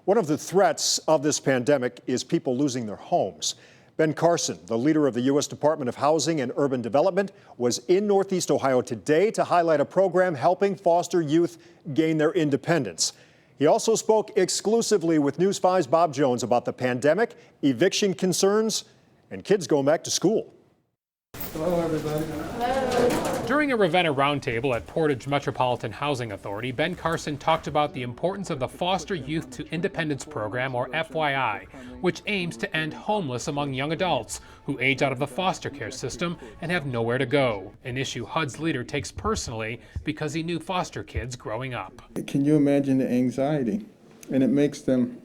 One of the threats of this pandemic is people losing their homes. Ben Carson, the leader of the U.S. Department of Housing and Urban Development, was in Northeast Ohio today to highlight a program helping foster youth gain their independence. He also spoke exclusively with News 5's Bob Jones about the pandemic, eviction concerns, and kids going back to school. Hello, everybody. During a Ravenna roundtable at Portage Metropolitan Housing Authority, Ben Carson talked about the importance of the Foster Youth to Independence Program, or FYI, which aims to end homeless among young adults who age out of the foster care system and have nowhere to go, an issue HUD's leader takes personally because he knew foster kids growing up. Can you imagine the anxiety? And it makes them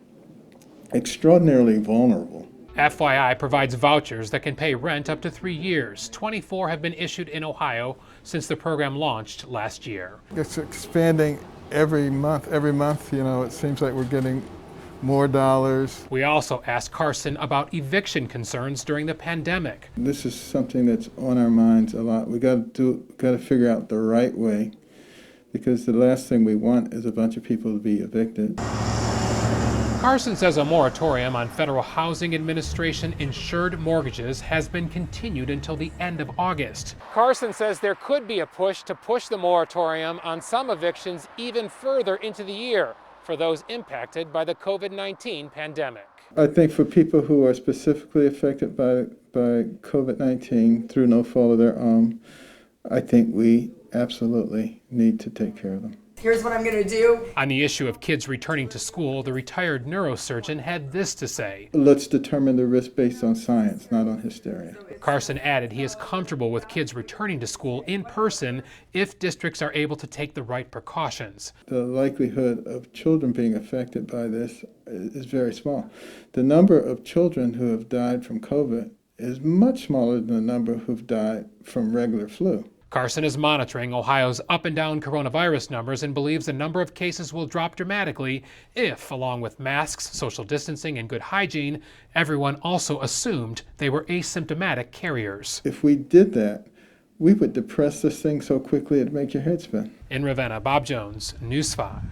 extraordinarily vulnerable. FYI provides vouchers that can pay rent up to 3 years. 24 have been issued in Ohio since the program launched last year. It's expanding every month, it seems like we're getting more dollars. We also asked Carson about eviction concerns during the pandemic. This is something that's on our minds a lot. We got to figure out the right way, because the last thing we want is a bunch of people to be evicted. Carson says a moratorium on Federal Housing Administration insured mortgages has been continued until the end of August. Carson says there could be a push to push the moratorium on some evictions even further into the year for those impacted by the COVID-19 pandemic. I think for people who are specifically affected by COVID-19 through no fault of their own, I think we absolutely need to take care of them. Here's what I'm going to do. On the issue of kids returning to school, the retired neurosurgeon had this to say. Let's determine the risk based on science, not on hysteria. Carson added he is comfortable with kids returning to school in person if districts are able to take the right precautions. The likelihood of children being affected by this is very small. The number of children who have died from COVID is much smaller than the number who've died from regular flu. Carson is monitoring Ohio's up and down coronavirus numbers and believes the number of cases will drop dramatically if, along with masks, social distancing, and good hygiene, everyone also assumed they were asymptomatic carriers. If we did that, we would depress this thing so quickly it'd make your head spin. In Ravenna, Bob Jones, News 5.